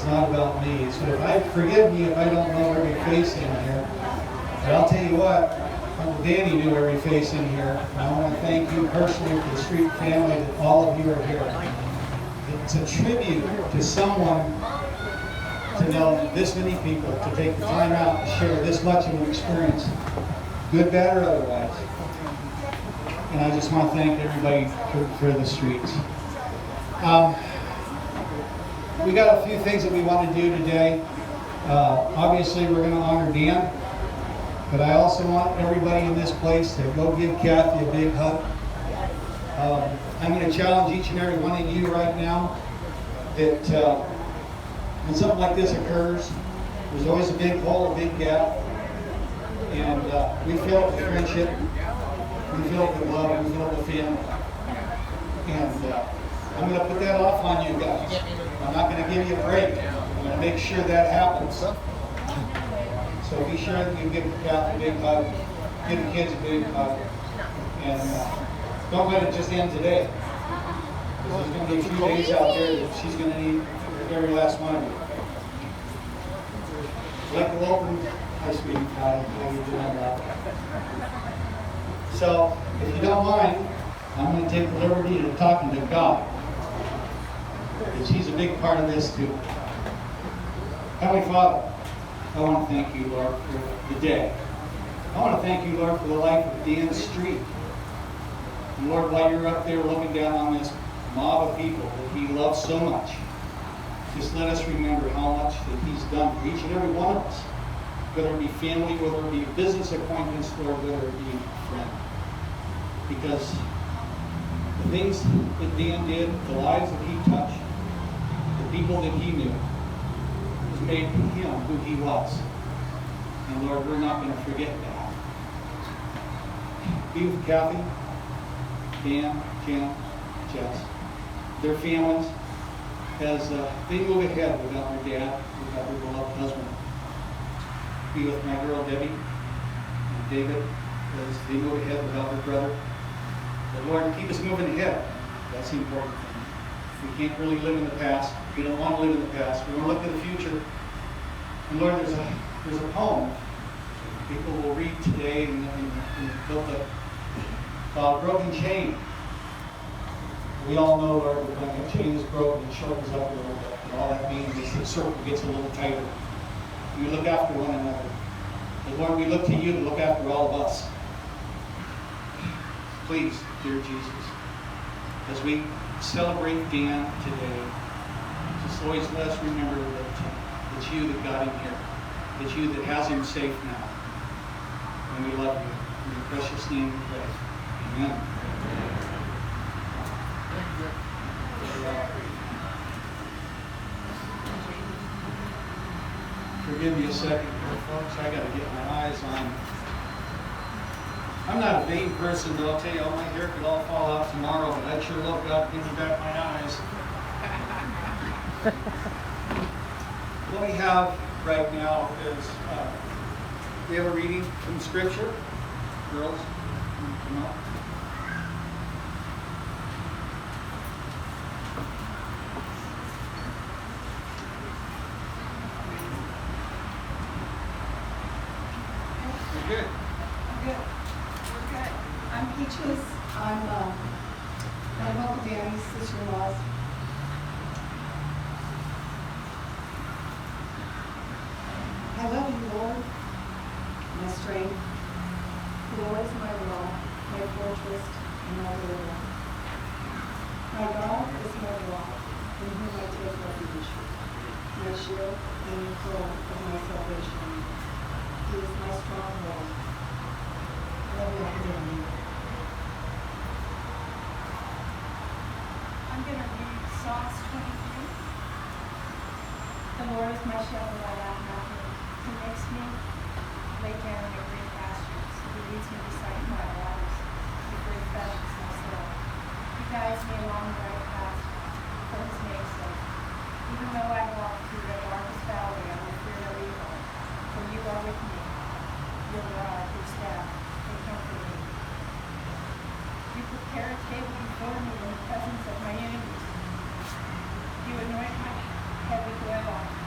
It's not about me. So forgive me if I don't know every face in here. But I'll tell you what, Uncle Danny knew every face in here. And I want to thank you personally for the street family that all of you are here. It's a tribute to someone to know this many people, to take the time out to share this much of an experience, good, bad, or otherwise. And I just want to thank everybody for the streets. We got a few things that we want to do today. Obviously, we're going to honor Dan, but I also want everybody in this place to go give Kathy a big hug. I'm going to challenge each and every one of you right now that when something like this occurs, there's always a big hole, a big gap, and we fill it with friendship, we fill it with love, we fill it with family. And I'm going to put that off on you guys. I'm not going to give you a break. I'm going to make sure that happens. So be sure that you give Kathy a big hug, give the kids a big hug, and don't let it just end today. There's going to be a few days out there that she's going to need every last one of you. Like the open ice cream pie, how you doing that? So, if you don't mind, I'm going to take the liberty of talking to God, because He's a big part of this too. Heavenly Father, I want to thank you, Lord, for the day. I want to thank you, Lord, for the life of Dan Street. And Lord, while you're up there looking down on this mob of people that He loves so much, just let us remember how much that He's done for each and every one of us, whether it be family, whether it be business acquaintance, or whether it be a friend. Because the things that Dan did, the lives that he touched, the people that he knew, has made him who he was. And Lord, we're not going to forget that. Be with Kathy, Dan, Jim, Jess, their families, as they move ahead without their dad, without their beloved husband. Be with my girl Debbie and David as they move ahead without their brother. But Lord, keep us moving ahead. That's the important thing. We can't really live in the past. We don't want to live in the past. We want to look to the future. And Lord, there's a poem people will read today in the book called Broken Chain. We all know, Lord, that when a chain is broken, it shortens up a little bit. And all that means is the circle gets a little tighter. We look after one another. And Lord, we look to you to look after all of us. Please, dear Jesus, as we celebrate Dan today, just always let us remember that it's you that got him here. It's you that has him safe now. And we love you. In your precious name we pray. Amen. Forgive me a second here, folks. I got to get my eyes on. I'm not a vain person, but I'll tell you, all my hair could all fall out tomorrow, but I'd sure love God to give me back my eyes. What we have right now is we have a reading from Scripture. Girls, come up. Good. Good. We're good. I'm Peaches. I'm Uncle Danny's sister-in-law. I love you, Lord, my strength. The Lord is my law, my fortress, and my deliverer. My God is my rock, in whom I take refuge, my shield and the throne of my salvation. He is my stronghold. Love you, Danny. I'm going to read Psalms 23. The Lord is my shepherd, I lack nothing. He makes me lay down in green pastures. He leads me beside quiet waters. He refreshes my soul. He guides me along the right path for his name's sake. Even though I walk through the darkest valley, I will fear no evil, for you are with me. Your rod, your staff, they comfort me. You prepare a table before me in the presence of my enemies. You anoint my head with oil.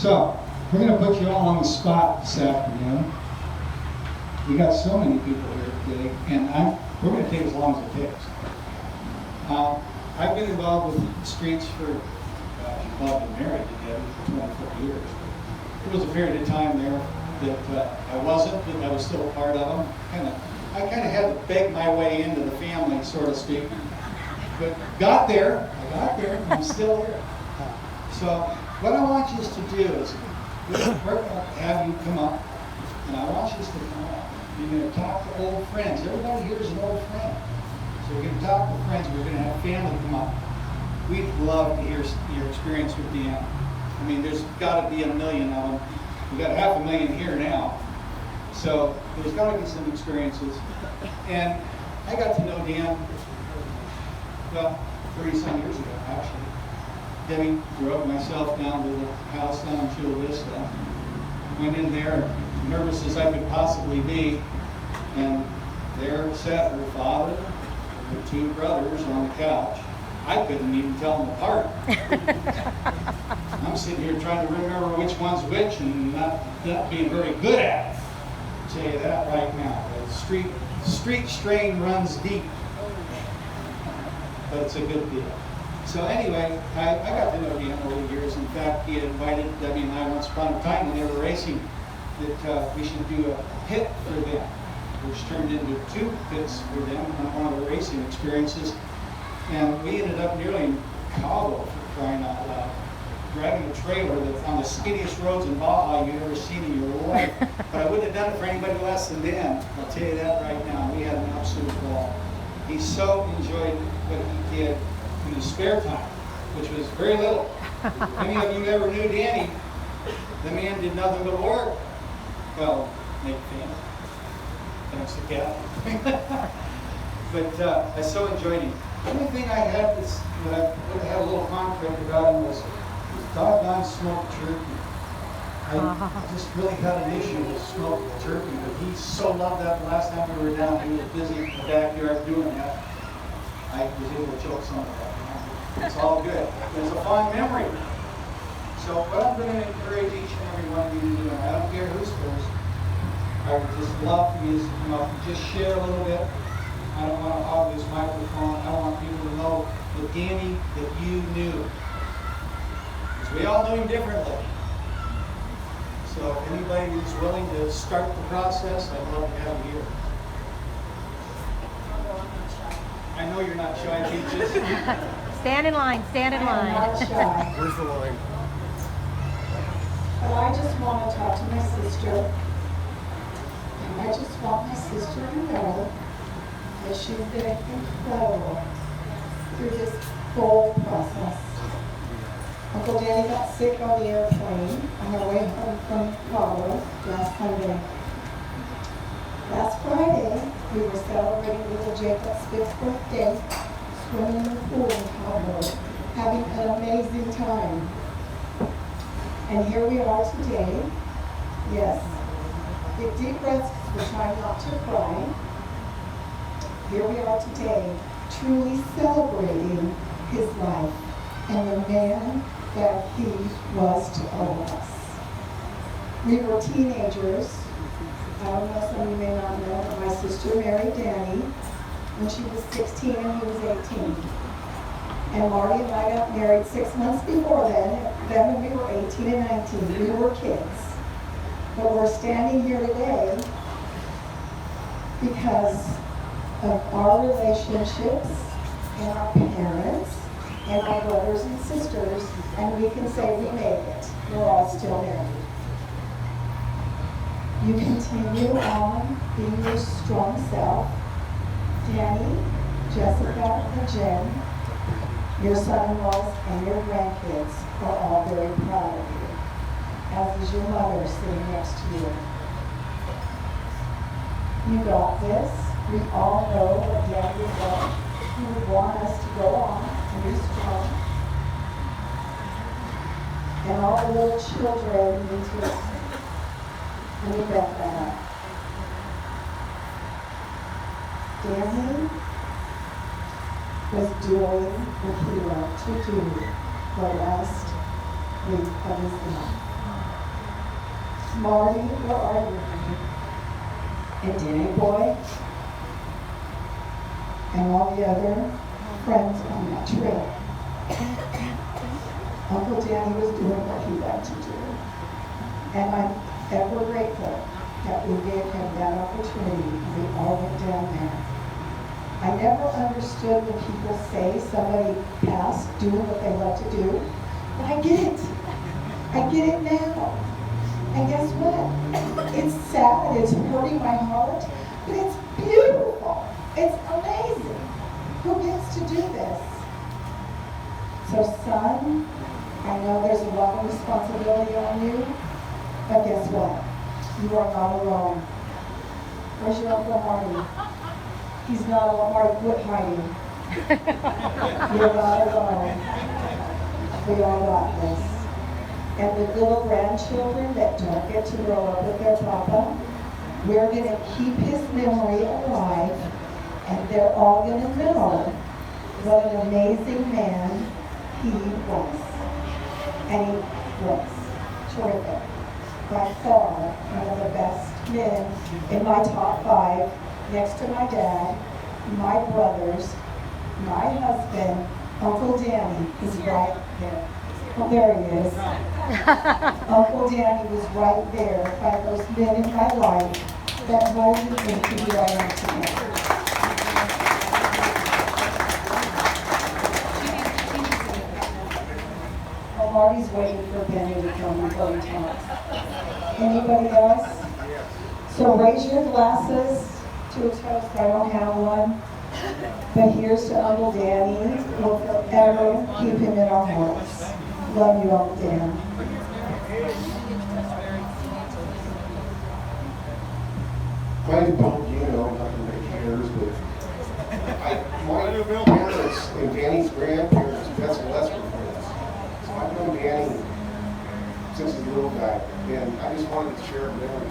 So, we're going to put you all on the spot this afternoon. We got so many people here today, and we're going to take as long as it takes. I've been involved with the streets for, I've been married together for 24 years. There was a period of time there that I wasn't, but I was still a part of them. I kind of had to beg my way into the family, so to speak. But I got there, I'm still here. So what I want you to do is, we're going to have you come up, and I want you to come up. You're going to talk to old friends. Everybody here is an old friend. So we're going to talk to friends. We're going to have family come up. We'd love to hear your experience with Dan. I mean, there's got to be a million of them. We've got 500,000 here now. So there's got to be some experiences. And I got to know Dan, well, 30-some years ago, actually. Debbie drove myself down to the house down in Chula Vista. Went in there, nervous as I could possibly be, and there sat her father and her 2 brothers on the couch. I couldn't even tell them apart. I'm sitting here trying to remember which one's which and not being very good at it. I'll tell you that right now. The street strain runs deep, but it's a good deal. So anyway, I got to know Dan over the years. In fact, he had invited Debbie and I once upon a time when they were racing that we should do a pit for them, which turned into 2 pits for them on one of the racing experiences. And we ended up nearly in Cabo, for crying out loud, driving a trailer that's on the skinniest roads in Baja you've ever seen in your life. But I wouldn't have done it for anybody less than Dan. I'll tell you that right now. We had an absolute ball. He so enjoyed what he did in his spare time, which was very little. Many of you ever knew Danny. The man did nothing but work. Well, make family. Thanks to Kathy. But I so enjoyed him. The only thing I had that I would have had a little conflict about him was doggone smoked turkey. I just really had an issue with smoked turkey, but he so loved that. The last time we were down, he was busy in the backyard doing that. I was able to choke some of that. It's all good. It's a fond memory. So what I'm going to encourage each and every one of you to do, and I don't care who's first, I would just love for you to come up and just share a little bit. I don't want to hog this microphone. I want people to know the Danny that you knew. Because we all knew him differently. So if anybody who's willing to start the process, I'd love to have you here. I know you're not shy, Peaches. Stand in line, stand in line. I'm not shy. Where's the line? But I just want to talk to my sister. And I just want my sister to know that she's been incredible through this whole process. Uncle Danny got sick on the airplane on our way home from Cabo last Sunday. Last Friday, we were celebrating little Jacob's 5th birthday, swimming in the pool in Cabo, having an amazing time. And here we are today. Yes, take deep breaths, we're trying not to cry. Here we are today, truly celebrating his life and the man that he was to all of us. We were teenagers. I don't know, some of you may not know, but my sister married Danny when she was 16 and he was 18. And Marty and I got married 6 months before then when we were 18 and 19. We were kids. But we're standing here today because of our relationships and our parents and our brothers and sisters, and we can say we made it. We're all still married. You continue on being your strong self. Danny, Jessica, and Jen, your son-in-laws and your grandkids are all very proud of you, as is your mother sitting next to you. You got this. We all know what Daddy would want. He would want us to go on and be strong. And all the little children need to let me back that up. Danny was doing what he loved to do the last week of his life. Marty, where are you? And Danny Boy, and all the other friends on that trip. Uncle Danny was doing what he liked to do. And I'm ever grateful that we gave him that opportunity. We all went down there. I never understood when people say somebody passed doing what they love to do, but I get it. I get it now. And guess what? It's sad, it's hurting my heart, but it's beautiful. It's amazing. Who gets to do this? So son, I know there's a lot of responsibility on you, but guess what? You are not alone. Where's your Uncle Marty? He's not alone. Marty, quit hiding. You're not alone. We all got this. And the little grandchildren that don't get to grow up with their papa, we're going to keep his memory alive, and they're all going to know what an amazing man he was. And he was terrific. By far, one of the best men in my top 5, next to my dad, my brothers, my husband, Uncle Danny is right there. Oh, there he is. Uncle Danny was right there by those men in my life that molded me to be who I am today. Oh, Marty's waiting for Benny to come before he talks. Anybody else? So raise your glasses to a toast. I don't have one. But here's to Uncle Danny. We'll forever keep him in our hearts. Love you, Uncle Dan. Mine's Bill Gino, nothing that cares, but my parents and Danny's grandparents, that's a lesser friends. So I've known Danny since he's a little guy, and I just wanted to share a memory.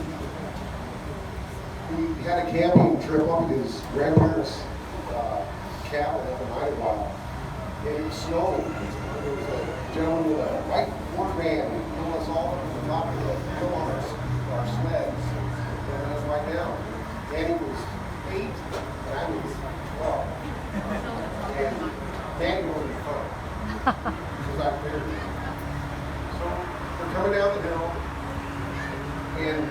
We had a camping trip up at his grandparents' cabin up in Idlewild, and it was snowing. There was a gentleman with a white Ford van pulling us all up to the top of the hill on our sleds. And I was right down. Danny was 8, and I was 12. And Danny was in the front because I figured. So we're coming down the hill, and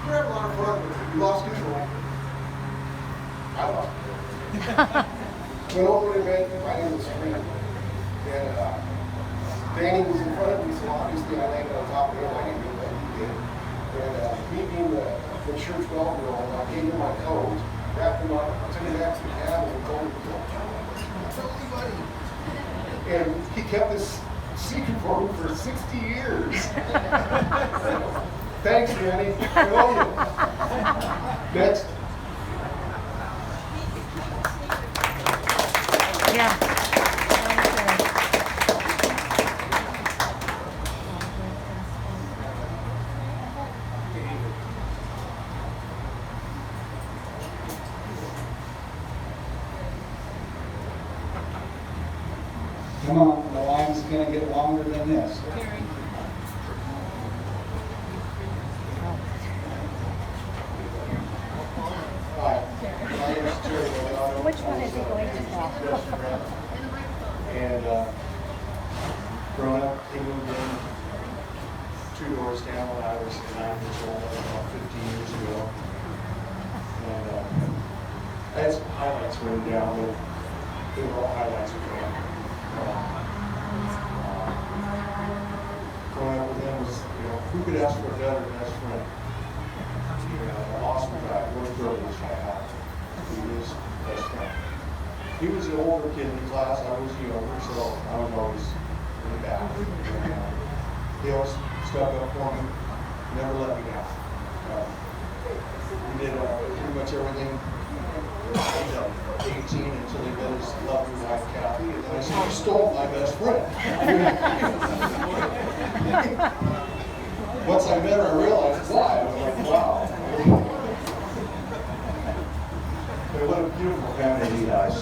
we're having a lot of fun, but we lost control. I lost control. Went over and ran right into the stream. And Danny was in front of me, so obviously I landed on top of him. I didn't do what he did. And me being the church 12-year-old, I gave him my coat, wrapped him up, took him back to the cabin, and told him, "Don't tell anybody." And he kept this secret for me for 60 years. Thanks, Danny. I love you. Next. Yeah. Come on, the line's going to get longer than this. Hi, my name is Jerry. Which one is he going to talk? And growing up, he moved in 2 doors down when I was 9 years old, about 15 years ago. And I had some highlights written down, but they were all highlights of him. Growing up with him was, who could ask for a better best friend? An awesome guy, what a privilege I had to be his best friend. He was the older kid in the class, I was the younger, so I was always in the back. He always stuck up for me, never let me down. He did pretty much everything until 18 until he met his lovely wife Kathy, and then I said, "You stole my best friend." Once I met her, I realized why. I was like, wow. But what a beautiful family he has.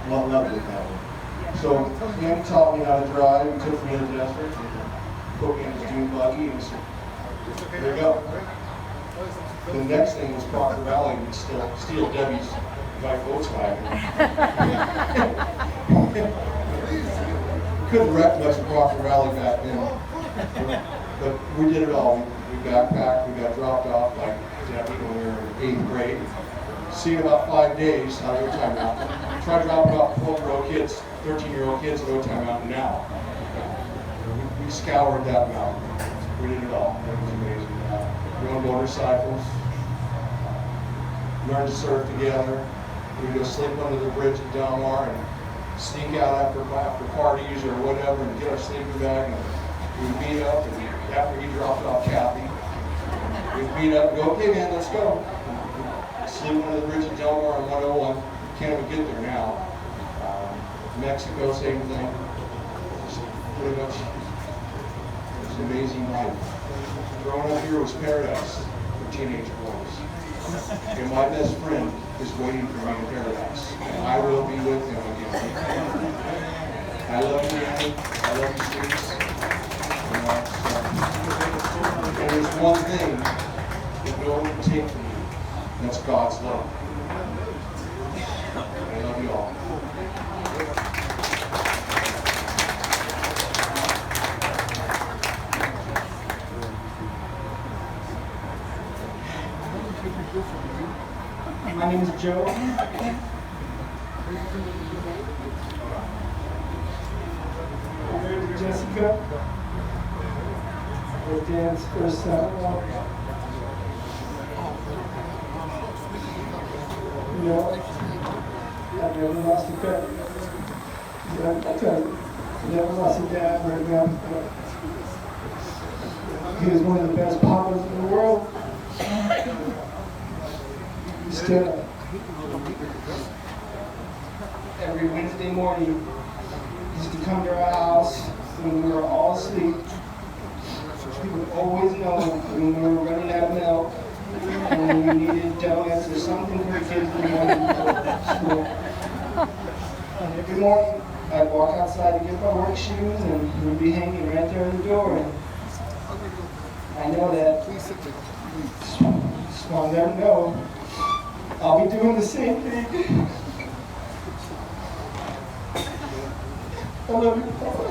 Lovely family. So he taught me how to drive. He took me to the desert and put me in his dune buggy. He was There you go. The next thing was Crocker Valley would steal Debbie's white Volkswagen. Couldn't wreck much of Crocker Valley back then. But we did it all. We backpacked, we got dropped off like Debbie when we were in 8th grade. See in about 5 days out of Otay Mountain. Try dropping off 12-year-old kids, 13-year-old kids at Otay Mountain now. We scoured that mountain. We did it all. It was amazing. We rode motorcycles, learned to surf together. We'd go sleep under the bridge at Delmar and sneak out after parties or whatever and get our sleeping bag. And we'd meet up, and after he dropped off Kathy, we'd meet up and go, okay man, let's go. Sleep under the bridge at Delmar on 101. Can't even get there now. Mexico, same thing. Just pretty much, it was an amazing life. Growing up here was paradise for teenage boys. And my best friend is waiting for me in paradise. And I will be with him again. I love you, Annie. I love you, streets. And there's one thing that no one can take from you. And that's God's love. I love you all. My name is Joe. I'm married to Jessica. We're Dan's first son. You know, I've never lost a pet. Never lost a dad or a grandpa. He was one of the best papas in the world. Still, every Wednesday morning, he used to come to our house when we were all asleep. He would always know when we were running out of milk and when we needed donuts or something for the kids in the morning before school. And every morning, I'd walk outside to get my work shoes and he would be hanging right there at the door. And I know that. Just want to let him know. I'll be doing the same thing. I love you, Papa.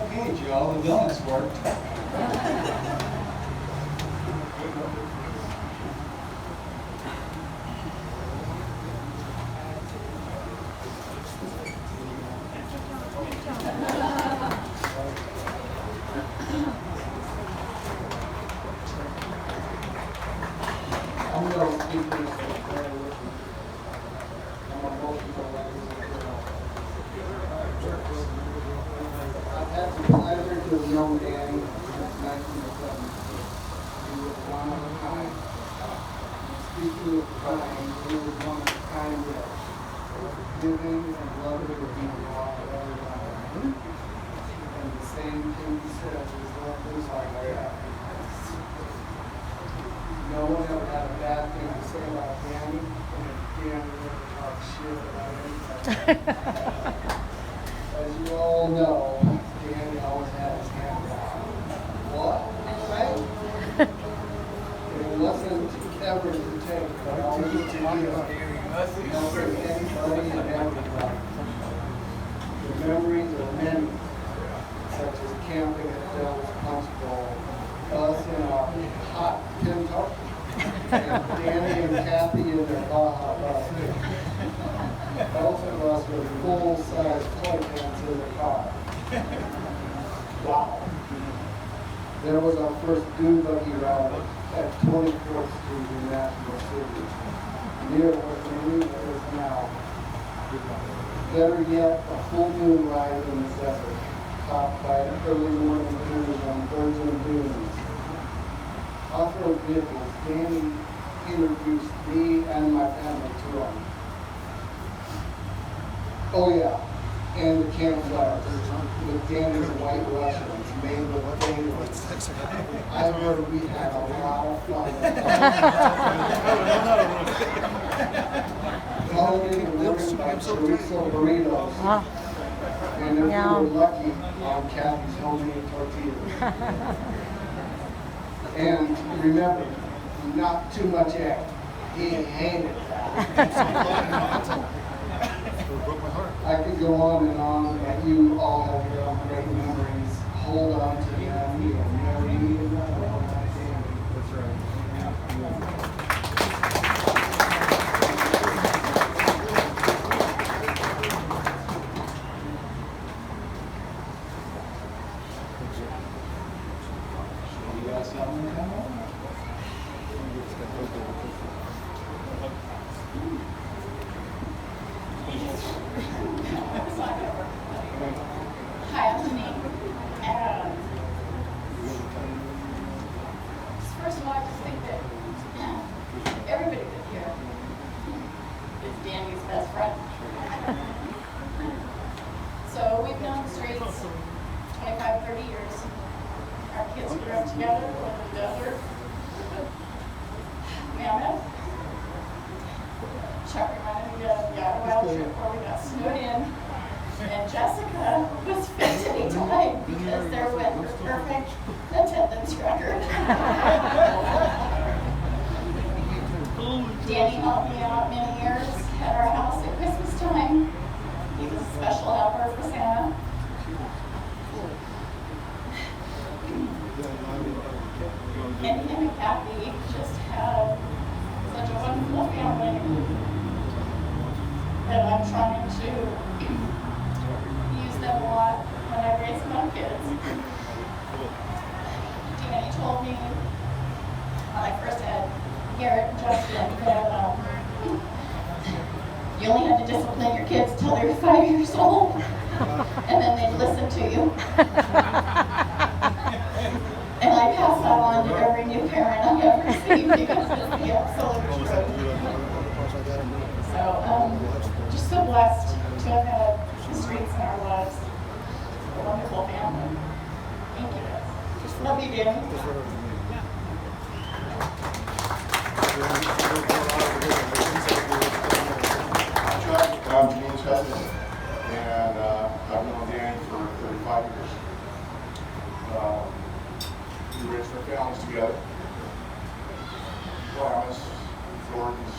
Okay, Joe, the donuts worked. I'm going to speak this prayer with you. I'm going to hold you for I've had the pleasure to have known Danny since 1970. He was one of a kind. Speaking of kind, he was one of a kind that was giving and loving to be around everyone. And the same thing he said is what was like that. No one ever had a bad thing to say about Danny, and Danny never talked shit about anybody. As you all know, Danny always had his hand out. What? Right? It wasn't ever to take, but always to give. Helping anybody and everybody. The memories are many, such as camping at Devil's Punch Bowl, us in our hot Pinto, and Danny and Kathy in their Baja bus. Both of us with full-size toy cans in the car. Wow. There was our first dune buggy ride at 24th Street in National City, near where the arena is now. Better yet, a full moon ride in the desert, topped by an early morning cruise on virgin dunes. Off-road vehicles, Danny introduced me and my family to them. Oh yeah, and the campfires with Danny's white Russians made with favorites. I heard we had a lot of fun. holiday, we're learning about chorizo burritos. Oh, And if we Yeah. were lucky, on Kathy's homemade tortillas. And remember, not too much egg. He hated that. I could go on and on, but you all have your own great memories. Hold on to them. You'll never need another one like Danny. That's right. You got something to come on? Hi, I'm Janine. First of all, I just think that everybody that's here is Danny's best friend. So we've known the streets 25, 30 years. Our kids grew up together, lived in the desert. Mammoth. Chuck reminded me of the wild trip where we got snowed in. And Jessica was fit to be tied because there went her perfect attendance record. Danny helped me out many years at our house at Christmas time. He was a special helper for Santa. And him and Kathy just had such a wonderful family that I'm trying to use them a lot when I raise my kids. Danny told me when I first had Garrett and Justin that you only had to discipline your kids till they were 5 years old, and then they'd listen to you. And I pass that on to every new parent I ever see because it's the absolute truth. So, just so blessed to have had the streets in our lives. A wonderful family. Thank you guys. Love you, Danny. I'm Janine's husband, and I've known Danny for 35 years. We raised our families together. Klamath, Jordan's,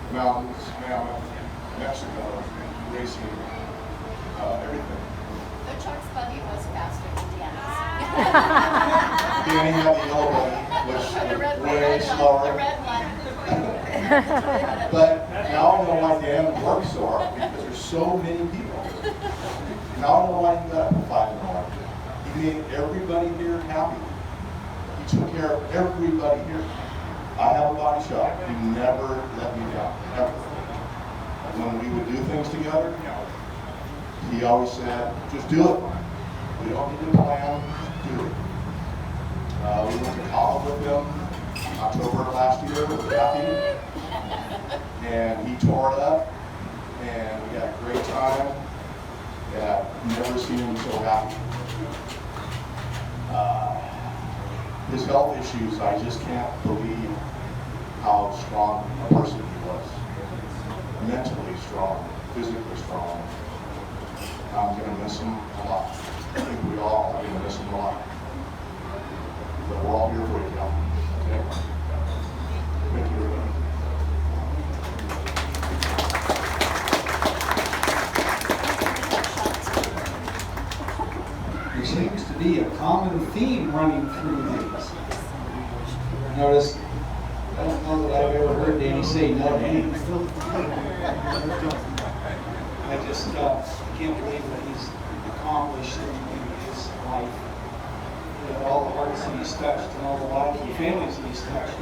the mountains, Mammoth, Mexico, racing, everything. The Chuck's buddy was faster than Danny's. Danny had the yellow one, which was way The slower. red one. But now I know why Dan works so hard, because there's so many people. Now I know why he got up at 5 in the morning. He made everybody here happy. He took care of everybody here. I have a body shop. He never let me down, ever. When we would do things together, he always said, just do it. We don't need to plan, just do it. We went to college with him October of last year with Kathy. And he tore it up, and we had a great time. And I've never seen him so happy. His health issues, I just can't believe how strong a person he was. Mentally strong, physically strong. I'm going to miss him a lot. I think we all are going to miss him a lot. But we're all here for you, Cal. Okay? Thank you, everybody. There seems to be a common theme running through these. Notice, I don't know that I've ever heard Danny say no to anything. I just can't believe what he's accomplished in his life. All the hearts that he's touched and all the lives and families that he's touched.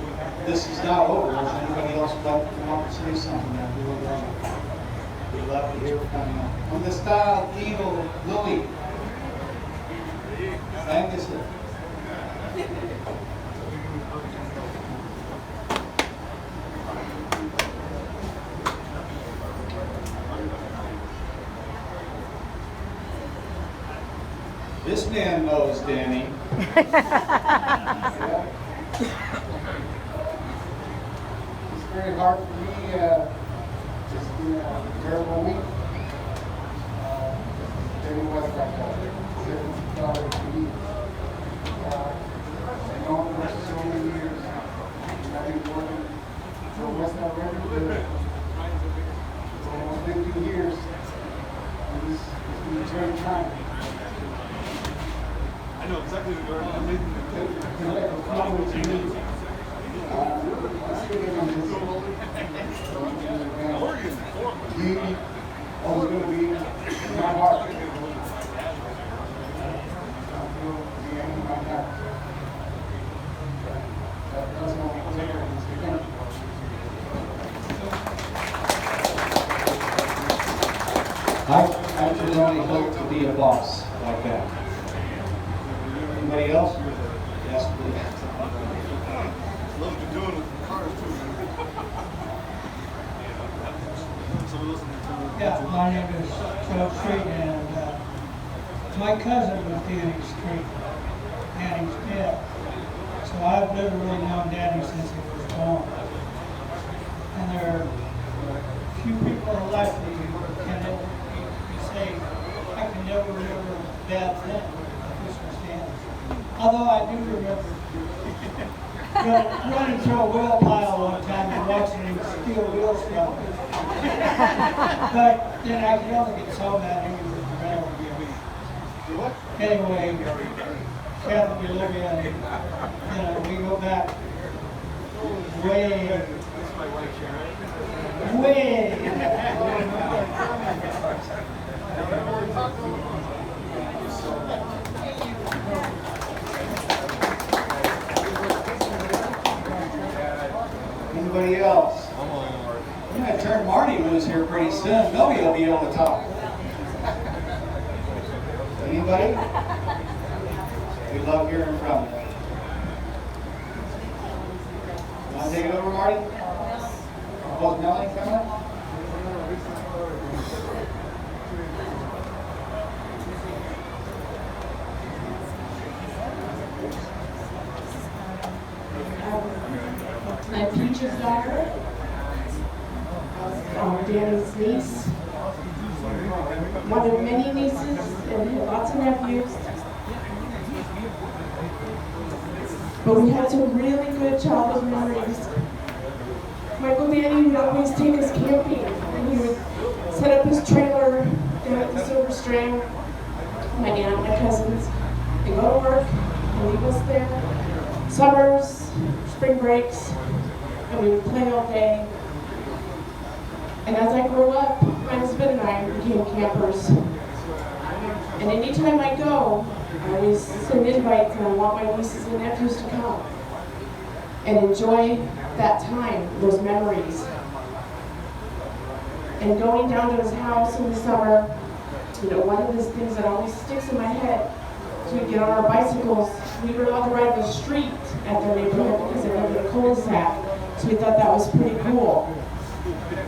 This is not over. Does anybody else like to come up and say something? We'd love to hear from you. On the style, Eagle, Louie. Thank you, sir. This man knows Danny. Yeah. It's very hard for me to been a terrible week. Danny West got $7 to eat. I know for so many years, and I've been working for West Alabama for almost 50 years. And this is the third time. I know exactly what you're doing. He always going to be in my heart. I could only hope to be a boss like that. Anybody else? Yes, please. Love what you're doing with the cars too. Yeah, my name is Joe Street, and my cousin was Danny Street. Danny's dead. So I've literally known Danny since he was born. And there are few people in life that you say, I can never remember a bad thing like Christmas Danny. Although I do remember running through a wheel pile one time and watching him steal wheels from me. But then I could only get so mad he was around. Anyway, Kathy, Olivia, we go back way. Anybody else? I'm going to turn Marty loose here pretty soon. Nobody will be able to talk. Anybody? We love hearing from you. Want to take it over, Marty? Oh, Melanie coming up? My Peach's daughter, Danny's niece, one of many nieces and lots of nephews. But we had some really good childhood memories. My Uncle Danny would always take us camping, and he would set up his trailer down at the Silver Strand. My aunt and my cousins, they go to work and leave us there. Summers, spring breaks, and we would play all day. And as I grew up, my husband and I became campers. And anytime I go, I always send invites and I want my nieces and nephews to come and enjoy that time, those memories. And going down to his house in the summer, one of those things that always sticks in my head is we'd get on our bicycles. We were allowed to ride the street at their neighborhood because they lived in a cul-de-sac. So we thought that was pretty cool.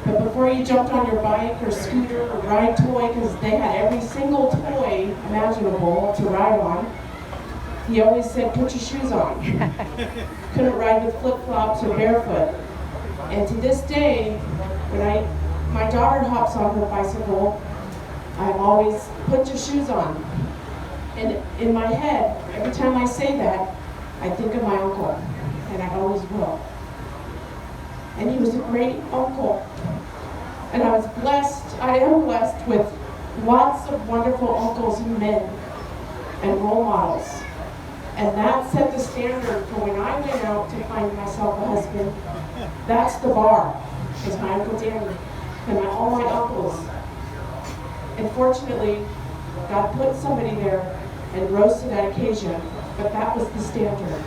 But before you jumped on your bike or scooter or ride toy, because they had every single toy imaginable to ride on, he always said, put your shoes on. Couldn't ride with flip-flops or barefoot. And to this day, when my daughter hops on her bicycle, I'm always, put your shoes on. And in my head, every time I say that, I think of my uncle, and I always will. And he was a great uncle. And I am blessed with lots of wonderful uncles and men and role models. And that set the standard for when I went out to find myself a husband. That's the bar, is my Uncle Danny and all my uncles. And fortunately, God put somebody there and rose to that occasion, but that was the standard.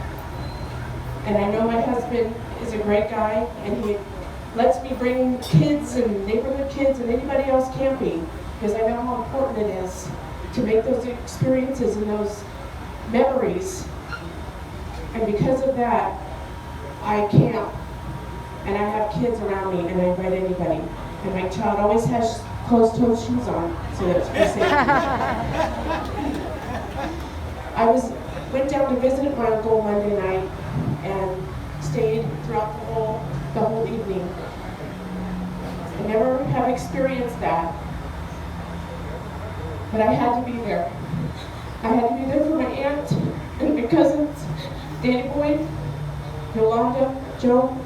And I know my husband is a great guy, and he lets me bring kids and neighborhood kids and anybody else camping, because I know how important it is to make those experiences and those memories. And because of that, I camp, and I have kids around me, and I invite anybody. And my child always has closed-toed shoes on, so that it's for safety. I went down to visit my uncle Monday night and stayed throughout the whole evening. I never have experienced that. But I had to be there. I had to be there for my aunt and my cousins, Danny Boyd, Yolanda, Joe,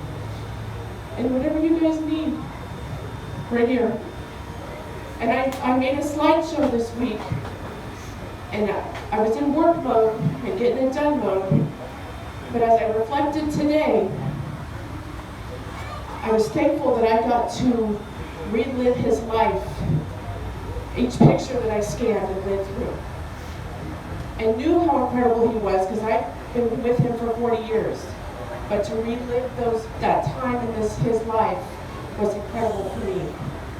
and whatever you guys need, right here. And I made a slideshow this week, and I was in work mode and getting it done mode, but as I reflected today, I was thankful that I got to relive his life, each picture that I scanned and read through. And knew how incredible he was because I've been with him for 40 years. But to relive that time in his life was incredible for me.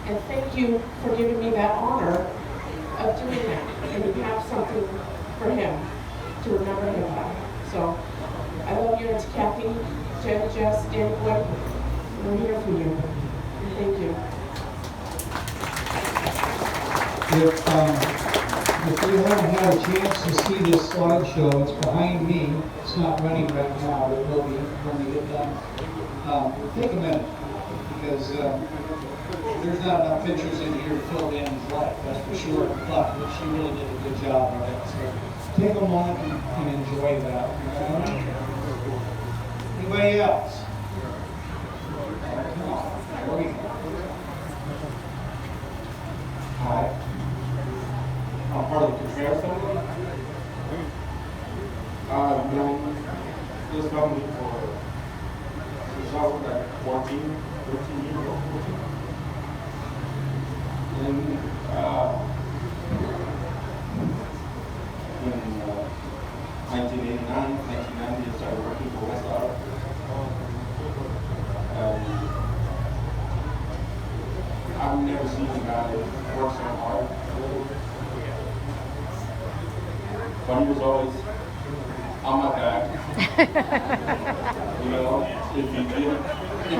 And thank you for giving me that honor of doing that. And to have something for him to remember him by. So I love you, Auntie Kathy, Jen, Jess, Dan Wood. We're here for you. Thank you. If you haven't had a chance to see this slideshow, it's behind me. It's not running right now, but it will be when we get done. Take a minute, because there's not enough pictures in here to fill Danny's life, that's for sure. But she really did a good job of it. So take a moment and enjoy that. Anybody else? Come on. There we go. Hi. I'm part of the Contreras family. I've known this family since I was like 14, 13 years old. And in 1989, 1990, I started working for West Ottawa. I've never seen a guy work so hard. But he was always on my back. You know, if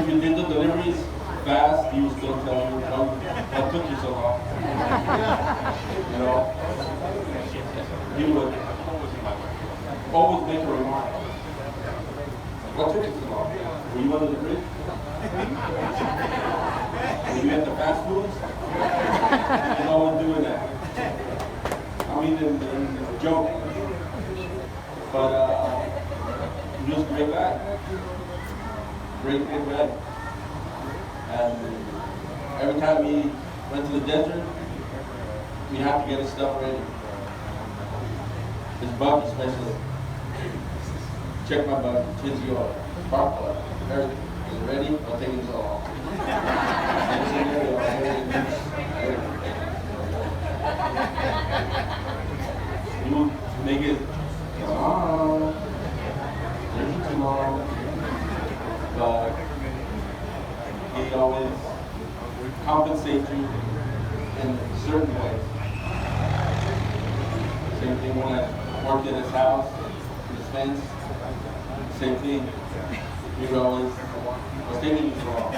you did the deliveries fast, he would still tell you, what took you so long? You know, he would always make a remark. What took you so long? Were you under the bridge? Were you at the fast foods? He's always doing that. I mean, in joke, but he was a great guy, great guy. And every time he went to the desert, we had to get his stuff ready. His bug especially. Check my bug, kids go, spark plug, everything. Is it ready? I'll take it all. You would make it tomorrow, there's tomorrow, but he always compensates you in certain ways. Same thing when I worked at his house, his fence, same thing. He would always, was taking you so long.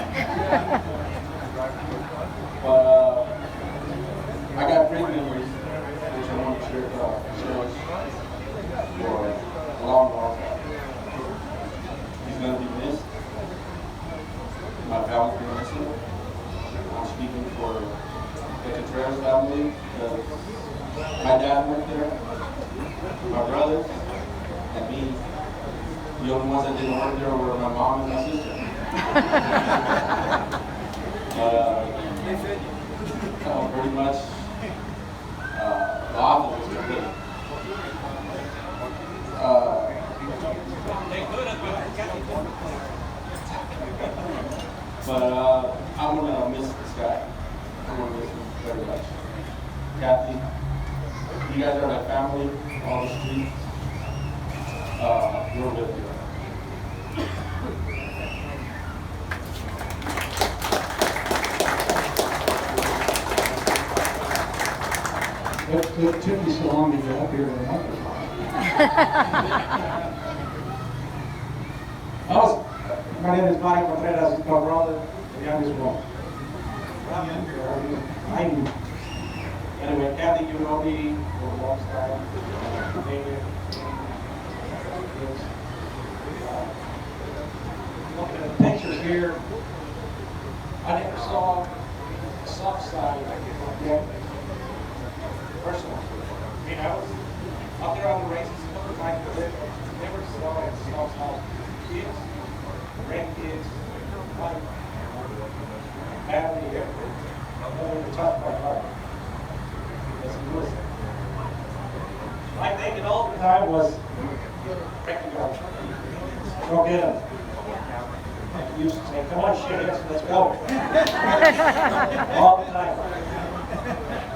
But I got great memories, which I want to share with for a long time. He's going to be missed. My family's going to miss him. I'm speaking for the Contreras family because my dad went there, my brothers, and me. The only ones that didn't work there were my mom and my sister. Pretty much the office was complete. But I'm gonna miss this guy. I'm gonna miss him very much. Kathy, you guys are like family on the street. We're with you. It took me so long to get up here to the microphone. My name is Mario Contreras, my brother, the youngest one. Anyway, Kathy, you know me for a long time. Looking at the pictures here, I never saw never small kids, grandkids, wife, family, everything to touch my heart. Yes, he was. My thinking all the time was, go get him. He used to say, come on, shitheads, let's go. All the time.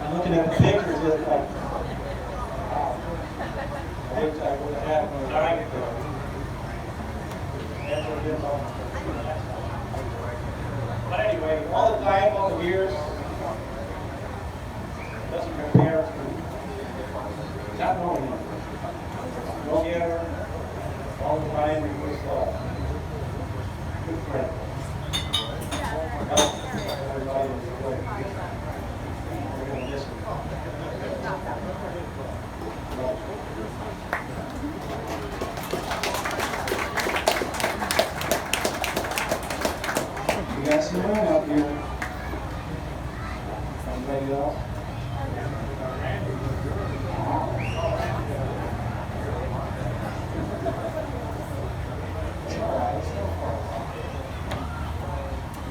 I'm looking at the pictures, it's like, wow. I wish I would have had time to never been home. But anyway, all the time, all the years, doesn't compare to not knowing him. Go get her, all the time, he was good friend. Everybody was good. We're going to miss him. We got some room up here. Anybody else?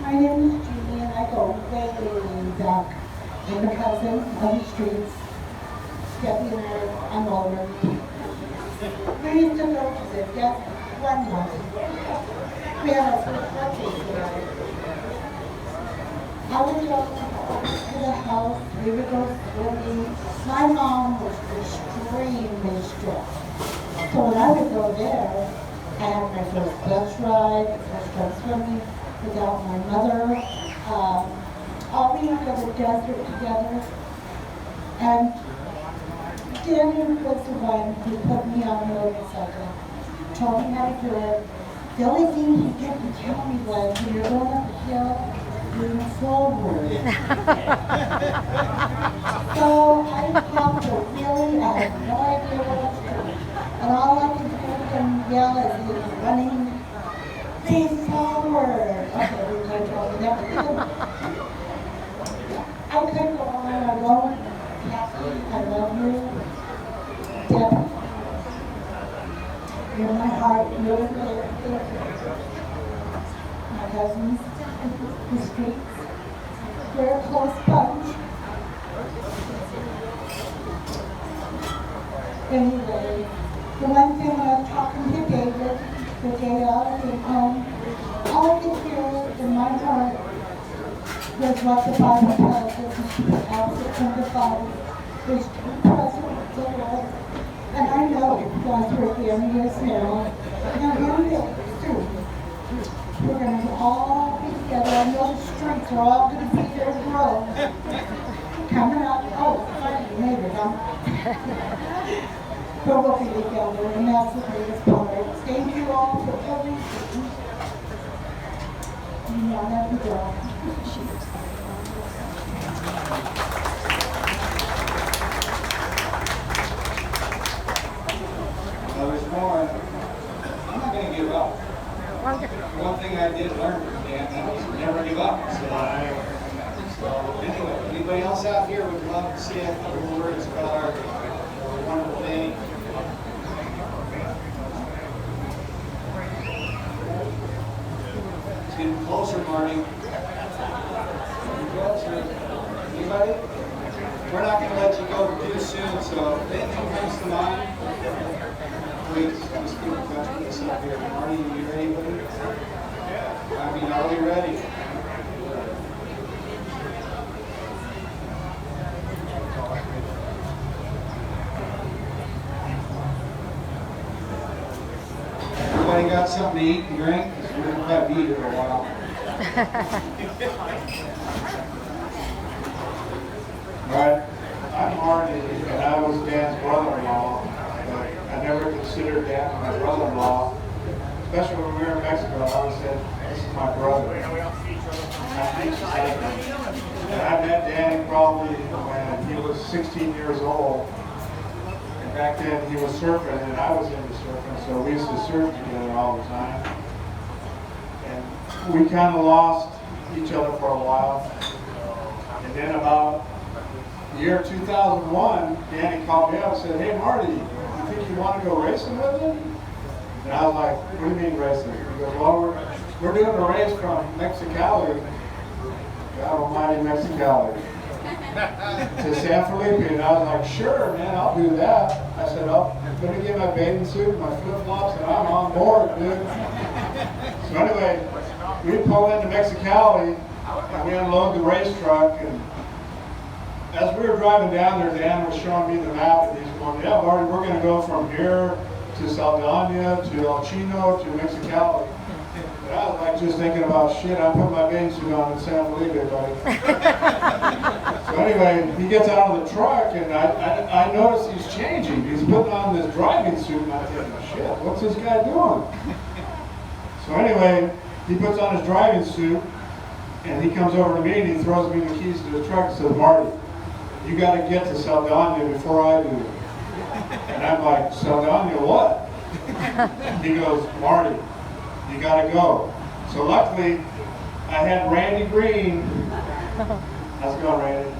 My name is Julie and I go way back. I'm a cousin of the streets. Debbie and I'm older. We used to go to the death one month. We had our first birthday together. I would go to the house, we would go swimming. My mom was extremely strict. So when I would go there, I had my first bus ride, first go swimming without my mother. All we would go to the desert together. And Danny was the one who put me on the motorcycle, told me how to do it. The only thing he didn't tell me was when you're going up a hill, moving forward. So I popped a wheelie, I had no idea what I was doing. And all I could hear him yell as he was running, face forward. Okay, we were talking that. I could go on alone. Kathy, I love you. Deb, you're in my heart, you're in my cousins, the streets. We're a close bunch. Anyway, the one thing when I was talking to David, the day I came home, all I could hear in my heart was what the Bible tells us, absent from the body, is to be present with the Lord. And I know God's working in us now, and one day soon, we're going to all be together. I know the streets are all going to be there to grow. Coming up, oh, funny, maybe, huh? But we'll be together, and that's the greatest part. Thank you all for everything. You know, I love you, girl. I was born, I'm not going to give up. One thing I did learn from Dan, that was never give up. So anyway, anybody else out here would love to say a couple words about our wonderful day? It's getting closer, Marty. Anybody? We're not going to let you go too soon, so if anything comes to mind, please just keep in touch with us up here. Marty, are you ready, buddy? I mean, are we ready? Everybody got something to eat and drink? Because we're going to have to eat it for a while. Right. I'm Marty, and I was Dan's brother-in-law, but I never considered Dan my brother-in-law. Especially when we were in Mexico, I always said, this is my brother. And I met Dan probably when he was 16 years old. And back then he was surfing and I was into surfing, so we used to surf together all the time. And we kind of lost each other for a while. And then about the year 2001, Danny called me up and said, hey Marty, you think you you want to go racing with him? And I was like, what do you mean racing? He goes, well, we're doing a race from Mexicali, God almighty Mexicali, to San Felipe. And I was like, sure, man, I'll do that. I said, oh, let me get my bathing suit, my flip-flops, and I'm on board, dude. So anyway, we pull into Mexicali, and we unload the race truck, and as we were driving down there, Dan was showing me the map, and he's going, yeah, Marty, we're going to go from here to Saldana, to El Chino, to Mexicali. And I was like just thinking about, shit, I put my bathing suit on in San Felipe, buddy. So anyway, he gets out of the truck, and I notice he's changing. He's putting on this driving suit, and I'm thinking, shit, what's this guy doing? So anyway, he puts on his driving suit, and he comes over to me, and he throws me the keys to the truck and says, Marty, you got to get to Saldana before I do. And I'm like, Saldana what? He goes, Marty, you got to go. So luckily, I had Randy Green, how's it going, Randy?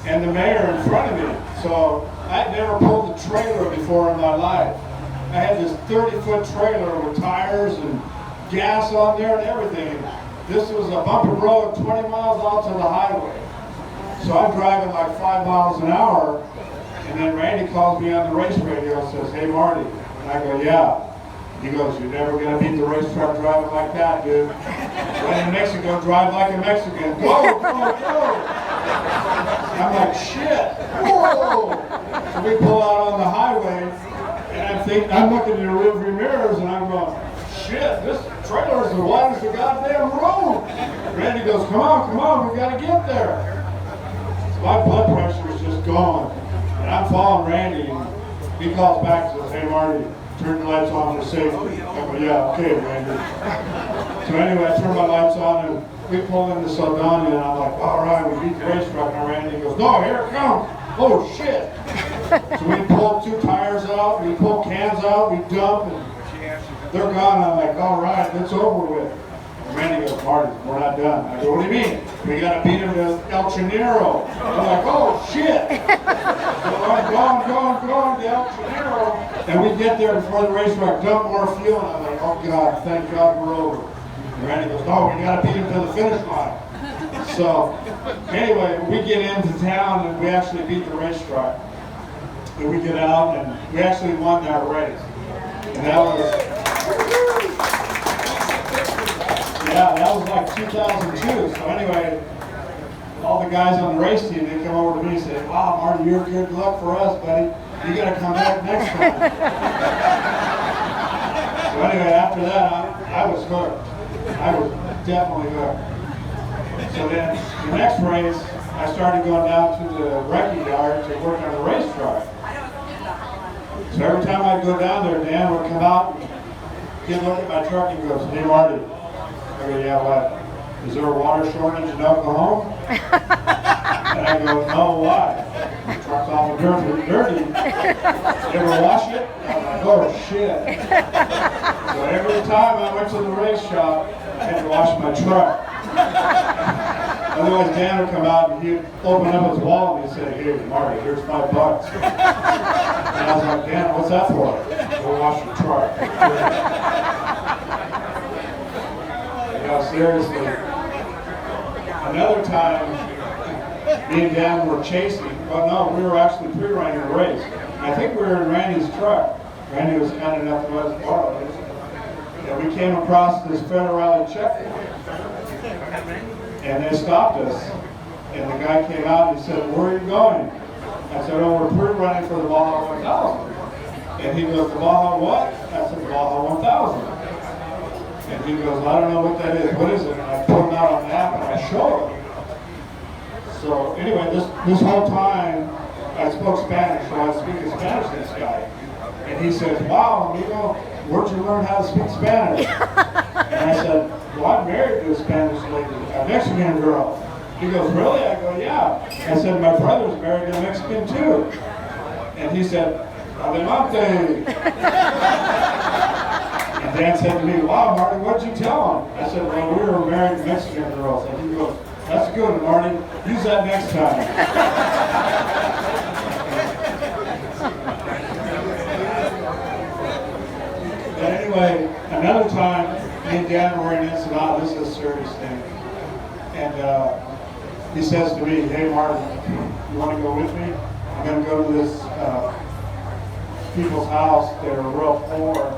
And the mayor in front of me. So I'd never pulled a trailer before in my life. I had this 30-foot trailer with tires and gas on there and everything. This was a bumpy road 20 miles out to the highway. So I'm driving like 5 miles an hour, and then Randy calls me on the race radio and says, hey Marty. And I go, yeah. He goes, you're never going to beat the racetrack driving like that, dude. When in Mexico, drive like a Mexican. Go, go, go. I'm like, shit. Whoa. So we pull out on the highway, and I'm looking in the rearview mirrors, and I'm going, shit, this trailer is the widest the goddamn road. Randy goes, come on, we got to get there. My blood pressure is just going, and I'm following Randy, and he calls back and says, hey Marty, turn the lights on for safety. I go, yeah, okay, Randy. So anyway, I turn my lights on, and we pull into Saldana, and I'm like, all right, we beat the racetrack, and Randy goes, no, here it comes. Oh shit. So we pull 2 tires out, we pull cans out, we dump, and they're gone. I'm like, all right, it's over with. And Randy goes, Marty, we're not done. I go, what do you mean? We got to beat him to El Chinero. I'm like, oh, shit. So I'm going to El Chinero. And we get there before the racetrack, dump more fuel. And I'm like, oh, God, thank God we're over. And Randy goes, no, we got to beat him to the finish line. So anyway, we get into town, and we actually beat the racetrack. And we get out, and we actually won that race. And that was like 2002. So anyway, all the guys on the race team, they come over to me and say, wow, Marty, you're good luck for us, buddy. You got to come back next time. So anyway, after that, I was hooked. I was definitely hooked. So then the next race, I started going down to the wrecking yard to work on the racetrack. So every time I'd go down there, Dan would come out, he'd look at my truck and goes, hey Marty. I go, yeah, what? Is there a water shortage in Oklahoma? And I go, no, why? The truck's all dirty. You ever wash it? I'm like, oh shit. So every time I went to the race shop, I had to wash my truck. Otherwise, Dan would come out and he'd open up his wallet and he'd say, hey, Marty, here's $5. And I was like, Dan, what's that for? Go wash your truck. Yeah, seriously. Another time, me and Dan were chasing. Well, no, we were actually pre-running the race. I think we were in Randy's truck. Randy was kind enough to let us borrow it. And we came across this Federal Rally checkpoint. And they stopped us. And the guy came out and he said, where are you going? I said, oh, we're pre-running for the Baja 1000. And he goes, the Baja what? I said, the Baja 1000. And he goes, I don't know what that is. What is it? And I pulled him out on the map and I showed him. So anyway, this whole time, I spoke Spanish, so I was speaking Spanish to this guy. And he says, wow, amigo, where'd you learn how to speak Spanish? And I said, well, I'm married to a Spanish lady, a Mexican girl. He goes, really? I go, yeah. I said, my brother's married to a Mexican too. And he said, adelante. And Dan said to me, wow, Marty, what'd you tell him? I said, well, we were married to Mexican girls. And he goes, that's good, Marty. Use that next time. anyway, another time, me and Dan were in Ensenada. This is a serious thing. And he says to me, hey Martin, you want to go with me? I'm going to go to this people's house. They're real poor.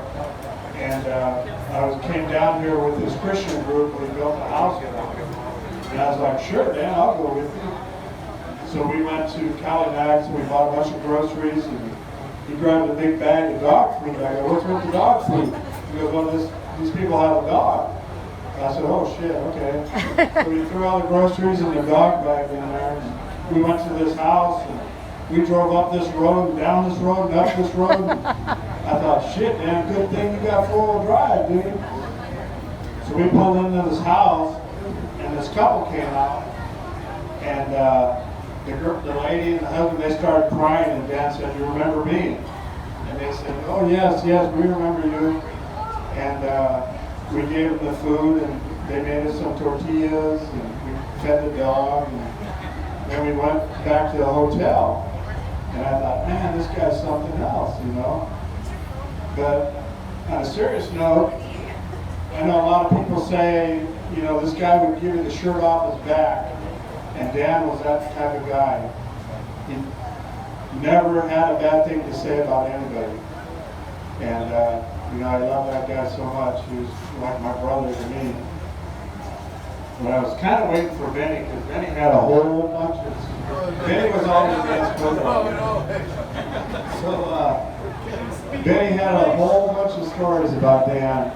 And came down here with this Christian group. We built a house with them. And I was like, sure, Dan, I'll go with you. So we went to Calimax and we bought a bunch of groceries. And he grabbed a big bag of dog food. I go, what's with the dog food? He goes, well, these people have a dog. And I said, oh shit, okay. So we threw all the groceries in the dog bag in there. And we went to this house and we drove up this road, down this road, and up this road. And I thought, shit, man, good thing you got four-wheel drive, dude. So we pulled into this house, and this couple came out, and the lady and the husband, they started crying, and Dan said, you remember me? And they said, oh, yes, we remember you. And we gave them the food, and they made us some tortillas, and we fed the dog, and then we went back to the hotel. And I thought, man, this guy's something else, you know? But on a serious note, I know a lot of people say, you know, this guy would give you the shirt off his back. And Dan was that type of guy. He never had a bad thing to say about anybody. And, you know, I love that guy so much. He was like my brother to me. But I was kind of waiting for Benny, because Benny had a whole bunch of... Benny was always against football. So Benny had a whole bunch of stories about Dan.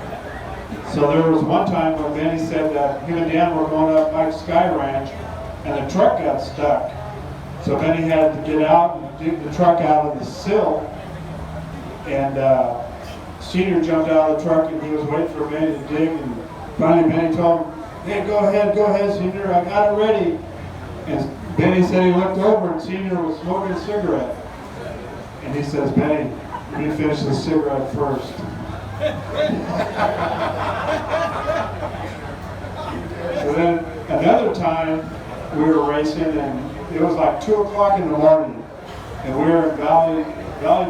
So there was one time when Benny said that him and Dan were going up Mike's Sky Ranch, and the truck got stuck. So Benny had to get out and dig the truck out of the sill. And Senior jumped out of the truck, and he was waiting for Benny to dig. And finally Benny told him, hey, go ahead, Senior, I got it ready. And Benny said he looked over and Senior was smoking a cigarette. And he says, Benny, you need to finish the cigarette first. So then another time we were racing and it was like 2 o'clock in the morning and we were in Valley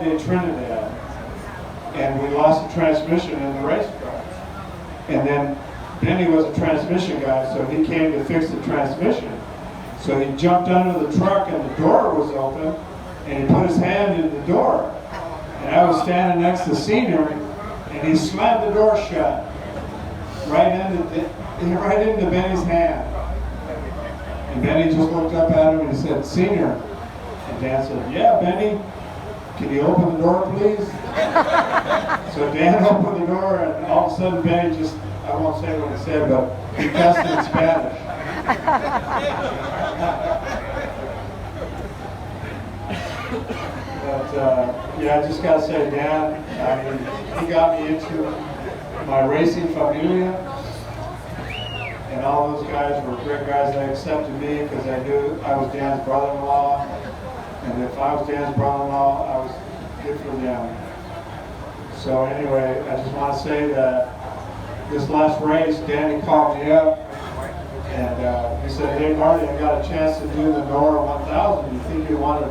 de Trinidad and we lost the transmission in the race car. And then Benny was a transmission guy, so he came to fix the transmission. So he jumped under the truck and the door was open and he put his hand in the door. And I was standing next to Senior and he slammed the door shut right into Benny's hand. And Benny just looked up at him and he said, Senior. And Dan said, yeah, Benny, can you open the door, please? So Dan opened the door and all of a sudden Benny just, I won't say what he said, but he cussed in Spanish. But yeah, I just got to say, Dan, I mean, he got me into my racing familia. And all those guys were great guys. They accepted me because I knew I was Dan's brother-in-law. And if I was Dan's brother-in-law, I was good for them. So anyway, I just want to say that this last race, Danny called me up and he said, hey Marty, I got a chance to do the Nora 1000. You think you want to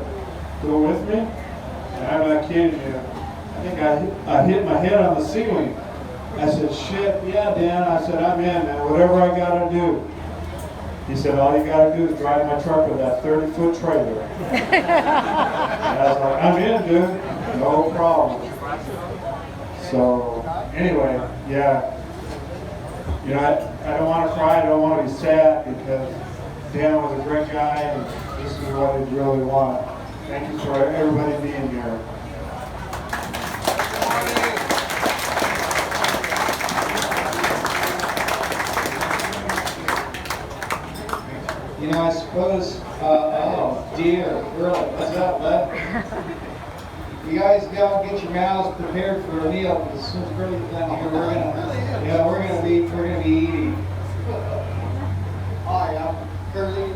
go with me? And I'm not kidding you. I think I hit my head on the ceiling. I said, shit, yeah, Dan. I said, I'm in, man. Whatever I got to do. He said, all you got to do is drive my truck with that 30-foot trailer. And I was like, I'm in, dude. No problem. So, anyway, yeah. You know, I don't want to cry. I don't want to be sad because Dan was a great guy and this is what I really want. Thank you for everybody being here. You know, I suppose, oh dear, really, what's up, bud? You guys go get your mouths prepared for a meal because as soon as Curly's done here, we're gonna be eating. Hi, I'm Curly.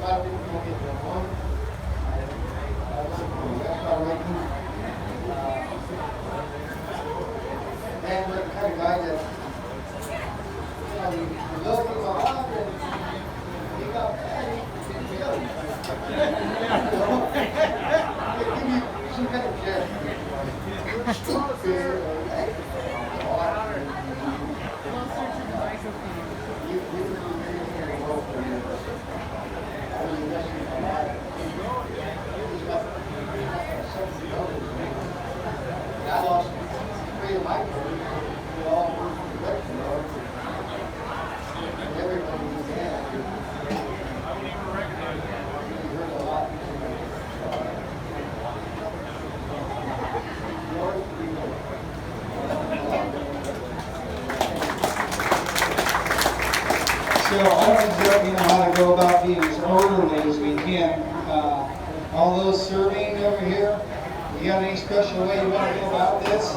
Glad we can get that one. And we're the kind of guy that you love people up and you got give me some kind of gesture. I lost 3 of my brothers. They all moved to Mexico. Everybody was there. We heard a lot. So I don't exactly know how to go about being as orderly as we can. All those serving over here, you got any special way you want to go about this?